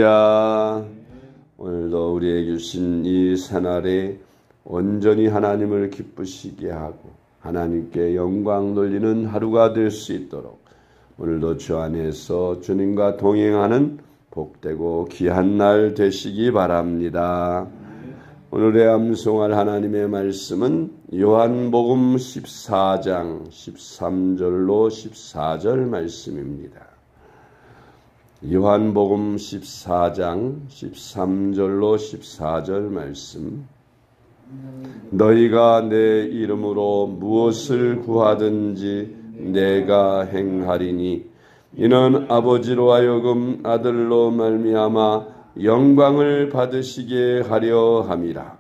할렐루야. 오늘도 우리에게 주신 이 새날에 온전히 하나님을 기쁘시게 하고 하나님께 영광 돌리는 하루가 될 수 있도록 오늘도 주 안에서 주님과 동행하는 복되고 귀한 날 되시기 바랍니다. 오늘의 암송할 하나님의 말씀은 요한복음 14장 13절로 14절 말씀입니다. 요한복음 14장 13절로 14절 말씀. 너희가 내 이름으로 무엇을 구하든지 내가 행하리니 이는 아버지로 하여금 아들로 말미암아 영광을 받으시게 하려 함이라.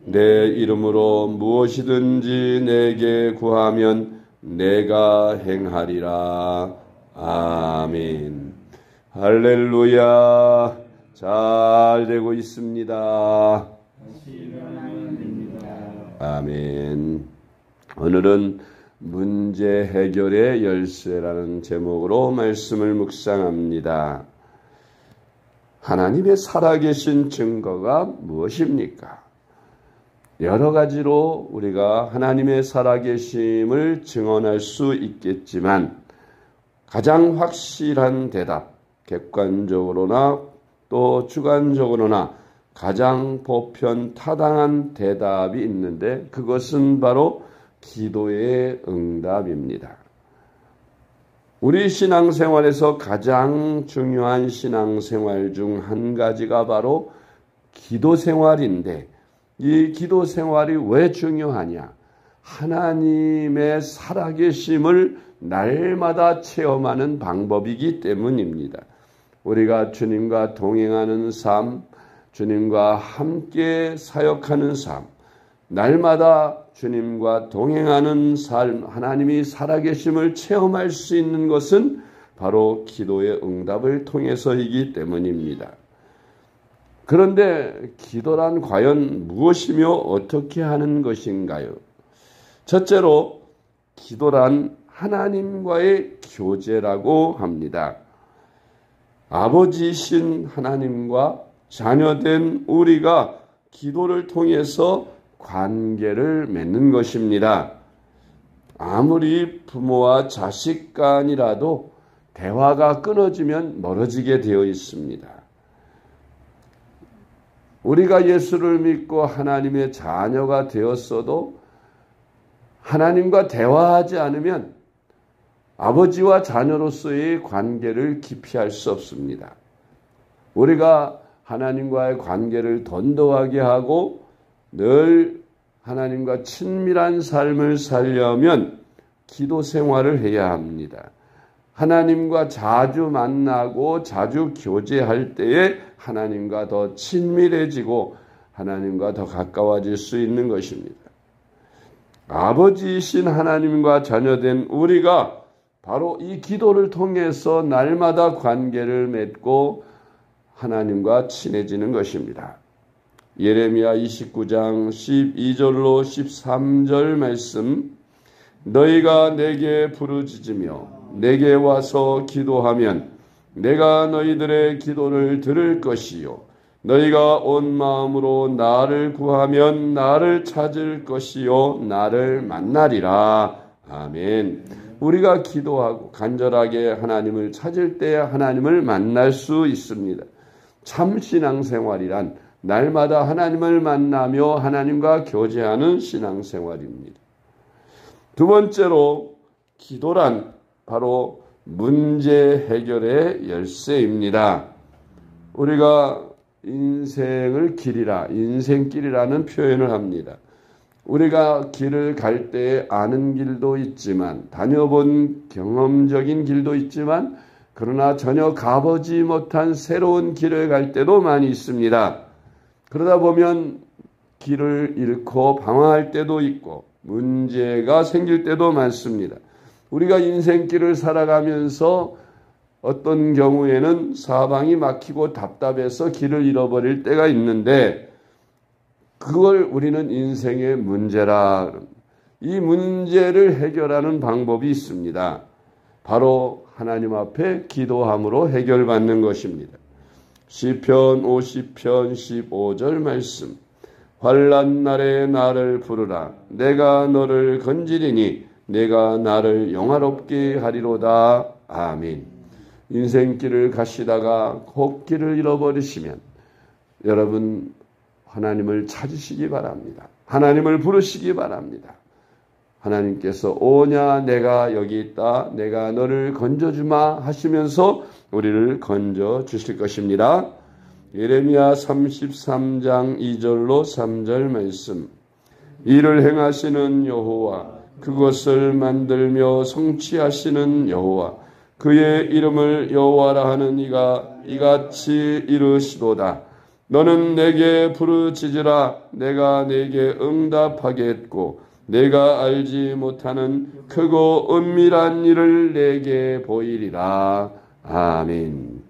내 이름으로 무엇이든지 내게 구하면 내가 행하리라. 아멘. 할렐루야. 잘 되고 있습니다. 아멘. 오늘은 문제 해결의 열쇠라는 제목으로 말씀을 묵상합니다. 하나님의 살아계신 증거가 무엇입니까? 여러 가지로 우리가 하나님의 살아계심을 증언할 수 있겠지만 가장 확실한 대답, 객관적으로나 또 주관적으로나 가장 보편 타당한 대답이 있는데 그것은 바로 기도의 응답입니다. 우리 신앙생활에서 가장 중요한 신앙생활 중 한 가지가 바로 기도생활인데 이 기도생활이 왜 중요하냐? 하나님의 살아계심을 날마다 체험하는 방법이기 때문입니다. 우리가 주님과 동행하는 삶, 주님과 함께 사역하는 삶, 날마다 주님과 동행하는 삶, 하나님이 살아계심을 체험할 수 있는 것은 바로 기도의 응답을 통해서이기 때문입니다. 그런데 기도란 과연 무엇이며 어떻게 하는 것인가요? 첫째로 기도란 하나님과의 교제라고 합니다. 아버지이신 하나님과 자녀된 우리가 기도를 통해서 관계를 맺는 것입니다. 아무리 부모와 자식 간이라도 대화가 끊어지면 멀어지게 되어 있습니다. 우리가 예수를 믿고 하나님의 자녀가 되었어도 하나님과 대화하지 않으면 아버지와 자녀로서의 관계를 깊이 할 수 없습니다. 우리가 하나님과의 관계를 돈독하게 하고 늘 하나님과 친밀한 삶을 살려면 기도 생활을 해야 합니다. 하나님과 자주 만나고 자주 교제할 때에 하나님과 더 친밀해지고 하나님과 더 가까워질 수 있는 것입니다. 아버지이신 하나님과 자녀된 우리가 바로 이 기도를 통해서 날마다 관계를 맺고 하나님과 친해지는 것입니다. 예레미야 29장 12절로 13절 말씀. 너희가 내게 부르짖으며 내게 와서 기도하면 내가 너희들의 기도를 들을 것이요 너희가 온 마음으로 나를 구하면 나를 찾을 것이요 나를 만나리라. 아멘. 우리가 기도하고 간절하게 하나님을 찾을 때 하나님을 만날 수 있습니다. 참 신앙생활이란 날마다 하나님을 만나며 하나님과 교제하는 신앙생활입니다. 두 번째로 기도란 바로 문제 해결의 열쇠입니다. 우리가 인생을 길이라, 인생길이라는 표현을 합니다. 우리가 길을 갈 때 아는 길도 있지만 다녀본 경험적인 길도 있지만 그러나 전혀 가보지 못한 새로운 길을 갈 때도 많이 있습니다. 그러다 보면 길을 잃고 방황할 때도 있고 문제가 생길 때도 많습니다. 우리가 인생길을 살아가면서 어떤 경우에는 사방이 막히고 답답해서 길을 잃어버릴 때가 있는데 그걸 우리는 인생의 문제라. 이 문제를 해결하는 방법이 있습니다. 바로 하나님 앞에 기도함으로 해결받는 것입니다. 시편 50편 15절 말씀. 환난 날에 나를 부르라. 내가 너를 건지리니 내가 나를 영화롭게 하리로다. 아멘. 인생길을 가시다가 걷길을 잃어버리시면 여러분 하나님을 찾으시기 바랍니다. 하나님을 부르시기 바랍니다. 하나님께서 오냐 내가 여기 있다. 내가 너를 건져주마 하시면서 우리를 건져 주실 것입니다. 예레미야 33장 2절로 3절 말씀. 이를 행하시는 여호와, 그것을 만들며 성취하시는 여호와, 그의 이름을 여호와라 하는 이가 이같이 이르시도다. 너는 내게 부르짖으라. 내가 내게 응답하겠고 내가 알지 못하는 크고 은밀한 일을 내게 보이리라. 아멘.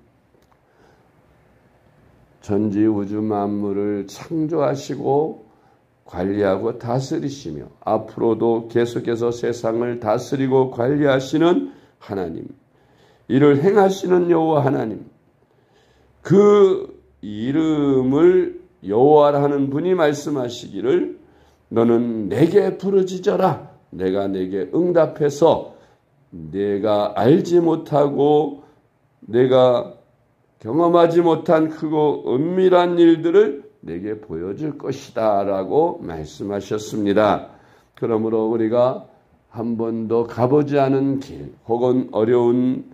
전지 우주 만물을 창조하시고 관리하고 다스리시며 앞으로도 계속해서 세상을 다스리고 관리하시는 하나님, 이를 행하시는 여호와 하나님, 그 이름을 여호와라 하는 분이 말씀하시기를 너는 내게 부르짖어라. 내가 내게 응답해서 내가 알지 못하고 내가 경험하지 못한 크고 은밀한 일들을 내게 보여줄 것이다 라고 말씀하셨습니다. 그러므로 우리가 한 번도 가보지 않은 길 혹은 어려운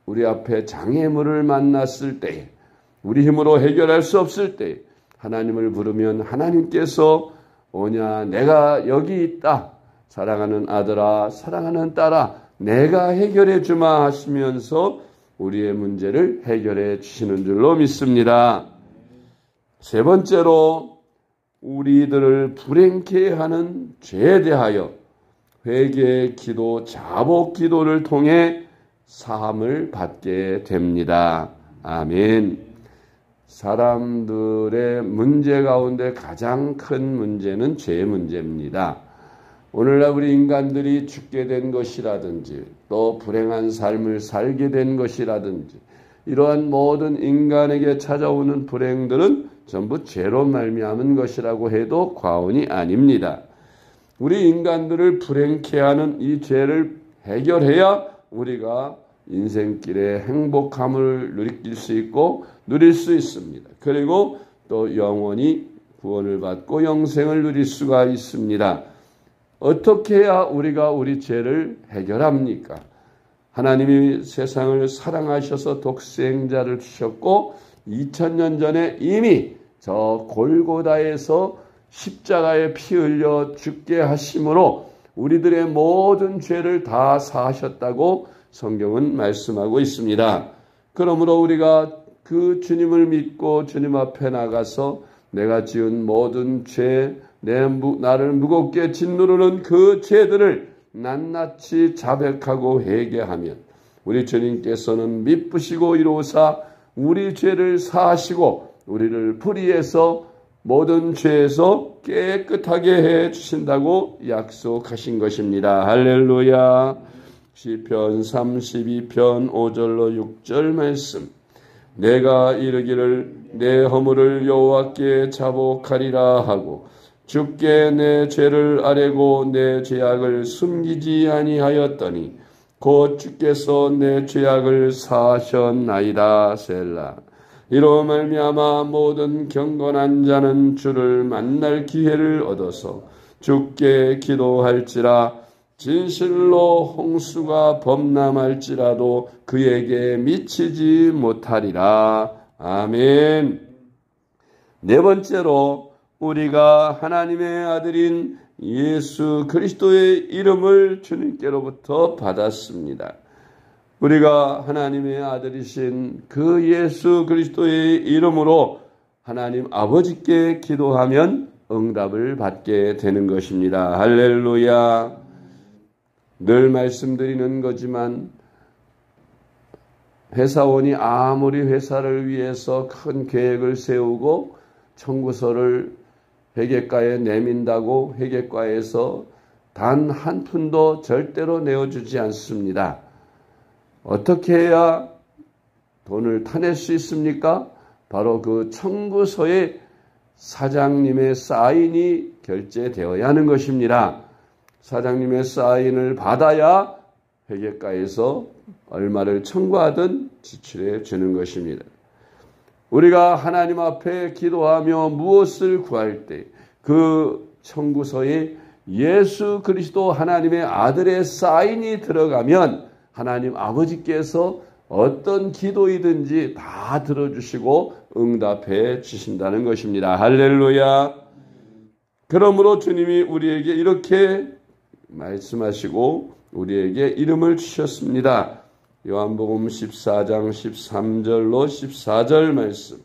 우리 앞에 장애물을 만났을 때, 우리 힘으로 해결할 수 없을 때 하나님을 부르면 하나님께서 오냐 내가 여기 있다. 사랑하는 아들아, 사랑하는 딸아, 내가 해결해 주마 하시면서 우리의 문제를 해결해 주시는 줄로 믿습니다. 세 번째로 우리들을 불행케 하는 죄에 대하여 회개 기도, 자복 기도를 통해 사함을 받게 됩니다. 아멘. 사람들의 문제 가운데 가장 큰 문제는 죄 문제입니다. 오늘날 우리 인간들이 죽게 된 것이라든지 또 불행한 삶을 살게 된 것이라든지 이러한 모든 인간에게 찾아오는 불행들은 전부 죄로 말미암은 것이라고 해도 과언이 아닙니다. 우리 인간들을 불행케 하는 이 죄를 해결해야 우리가 인생길에 행복함을 누릴 수 있고 누릴 수 있습니다. 그리고 또 영원히 구원을 받고 영생을 누릴 수가 있습니다. 어떻게 해야 우리가 우리 죄를 해결합니까? 하나님이 세상을 사랑하셔서 독생자를 주셨고 2000년 전에 이미 저 골고다에서 십자가에 피 흘려 죽게 하심으로 우리들의 모든 죄를 다 사하셨다고 성경은 말씀하고 있습니다. 그러므로 우리가 그 주님을 믿고 주님 앞에 나가서 내가 지은 모든 죄, 나를 무겁게 짓누르는 그 죄들을 낱낱이 자백하고 회개하면 우리 주님께서는 미쁘시고 이로사 우리 죄를 사하시고 우리를 불의해서 모든 죄에서 깨끗하게 해 주신다고 약속하신 것입니다. 할렐루야. 시편 32편 5절로 6절 말씀. 내가 이르기를 내 허물을 여호와께 자복하리라 하고 주께 내 죄를 아뢰고 내 죄악을 숨기지 아니하였더니 곧 주께서 내 죄악을 사하셨나이다. 셀라. 이로 말미암아 모든 경건한 자는 주를 만날 기회를 얻어서 주께 기도할지라. 진실로 홍수가 범람할지라도 그에게 미치지 못하리라. 아멘. 네 번째로 우리가 하나님의 아들인 예수 그리스도의 이름을 주님께로부터 받았습니다. 우리가 하나님의 아들이신 그 예수 그리스도의 이름으로 하나님 아버지께 기도하면 응답을 받게 되는 것입니다. 할렐루야. 늘 말씀드리는 거지만 회사원이 아무리 회사를 위해서 큰 계획을 세우고 청구서를 회계과에 내민다고 회계과에서 단 한 푼도 절대로 내어주지 않습니다. 어떻게 해야 돈을 타낼 수 있습니까? 바로 그 청구서에 사장님의 사인이 결제되어야 하는 것입니다. 사장님의 사인을 받아야 회계과에서 얼마를 청구하든 지출해 주는 것입니다. 우리가 하나님 앞에 기도하며 무엇을 구할 때 그 청구서에 예수 그리스도 하나님의 아들의 사인이 들어가면 하나님 아버지께서 어떤 기도이든지 다 들어주시고 응답해 주신다는 것입니다. 할렐루야. 그러므로 주님이 우리에게 이렇게 말씀하시고 우리에게 이름을 주셨습니다. 요한복음 14장 13절로 14절 말씀.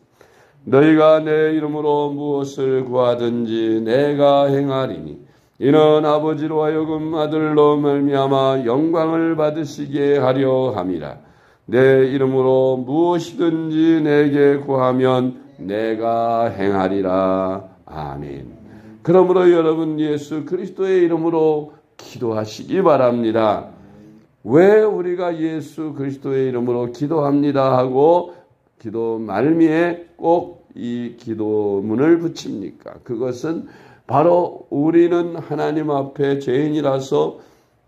너희가 내 이름으로 무엇을 구하든지 내가 행하리니 이는 아버지로 하여금 아들로 말미암아 영광을 받으시게 하려 함이라. 내 이름으로 무엇이든지 내게 구하면 내가 행하리라. 아멘. 그러므로 여러분 예수 그리스도의 이름으로 기도하시기 바랍니다. 왜 우리가 예수 그리스도의 이름으로 기도합니다 하고 기도 말미에 꼭 이 기도문을 붙입니까? 그것은 바로 우리는 하나님 앞에 죄인이라서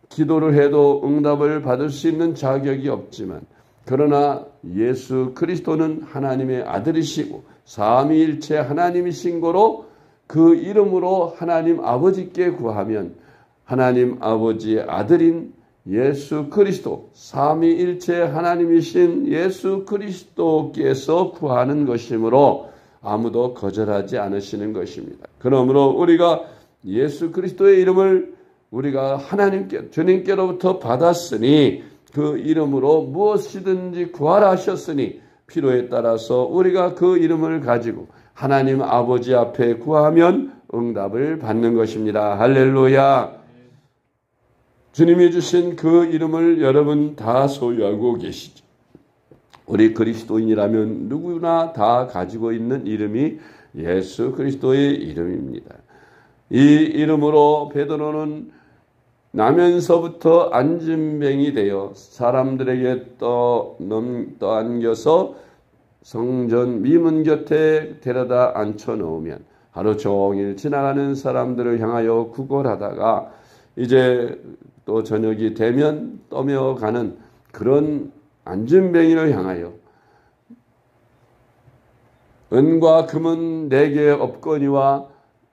기도를 해도 응답을 받을 수 있는 자격이 없지만 그러나 예수 그리스도는 하나님의 아들이시고 삼위일체 하나님이신 거로 그 이름으로 하나님 아버지께 구하면 하나님 아버지의 아들인 예수 그리스도 삼위일체 하나님이신 예수 그리스도께서 구하는 것이므로 아무도 거절하지 않으시는 것입니다. 그러므로 우리가 예수 그리스도의 이름을 우리가 주님께로부터 받았으니 그 이름으로 무엇이든지 구하라 하셨으니 필요에 따라서 우리가 그 이름을 가지고 하나님 아버지 앞에 구하면 응답을 받는 것입니다. 할렐루야. 주님이 주신 그 이름을 여러분 다 소유하고 계시죠. 우리 그리스도인이라면 누구나 다 가지고 있는 이름이 예수 그리스도의 이름입니다. 이 이름으로 베드로는 나면서부터 안진뱅이 되어 사람들에게 떠안겨서 성전 미문 곁에 데려다 앉혀놓으면 하루 종일 지나가는 사람들을 향하여 구걸하다가 이제 또 저녁이 되면 떠며가는 그런 안진뱅이를 향하여 은과 금은 내게 없거니와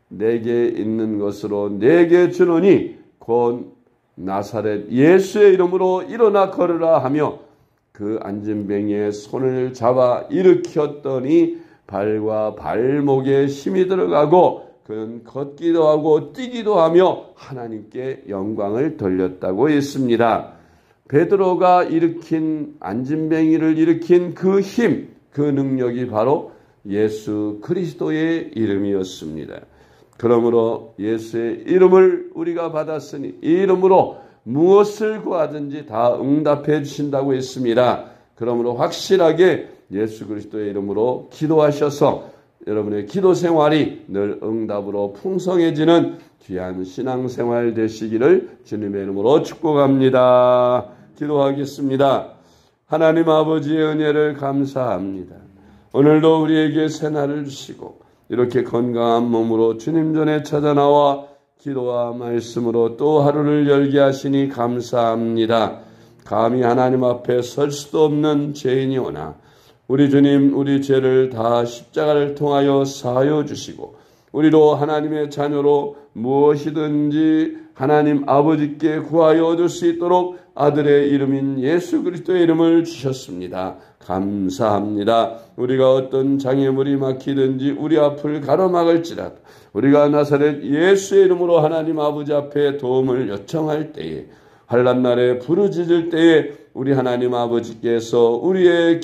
내게 있는 것으로 내게 주노니 곧 나사렛 예수의 이름으로 일어나 걸으라 하며 그 안진뱅이의 손을 잡아 일으켰더니 발과 발목에 힘이 들어가고 그는 걷기도 하고 뛰기도 하며 하나님께 영광을 돌렸다고 했습니다. 베드로가 일으킨 안진뱅이를 일으킨 그 힘, 그 능력이 바로 예수 그리스도의 이름이었습니다. 그러므로 예수의 이름을 우리가 받았으니 이 이름으로 무엇을 구하든지 다 응답해 주신다고 했습니다. 그러므로 확실하게 예수 그리스도의 이름으로 기도하셔서 여러분의 기도 생활이 늘 응답으로 풍성해지는 귀한 신앙생활 되시기를 주님의 이름으로 축복합니다. 기도하겠습니다. 하나님 아버지의 은혜를 감사합니다. 오늘도 우리에게 새날을 주시고 이렇게 건강한 몸으로 주님 전에 찾아나와 기도와 말씀으로 또 하루를 열게 하시니 감사합니다. 감히 하나님 앞에 설 수도 없는 죄인이오나 우리 주님 우리 죄를 다 십자가를 통하여 사하여 주시고 우리로 하나님의 자녀로 무엇이든지 하나님 아버지께 구하여 얻을 수 있도록 아들의 이름인 예수 그리스도의 이름을 주셨습니다. 감사합니다. 우리가 어떤 장애물이 막히든지 우리 앞을 가로막을지라도 우리가 나사렛 예수의 이름으로 하나님 아버지 앞에 도움을 요청할 때에 환난 날에 부르짖을 때에 우리 하나님 아버지께서 우리의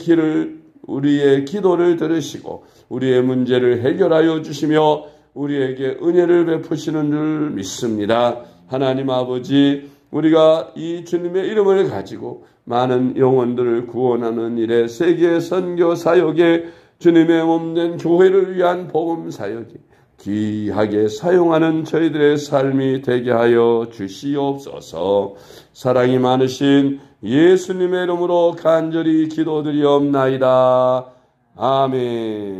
기도를 들으시고 우리의 문제를 해결하여 주시며 우리에게 은혜를 베푸시는 줄 믿습니다. 하나님 아버지, 우리가 이 주님의 이름을 가지고 많은 영혼들을 구원하는 일에 세계 선교 사역에 주님의 몸된 교회를 위한 복음 사역에 귀하게 사용하는 저희들의 삶이 되게 하여 주시옵소서. 사랑이 많으신 예수님의 이름으로 간절히 기도드리옵나이다. 아멘.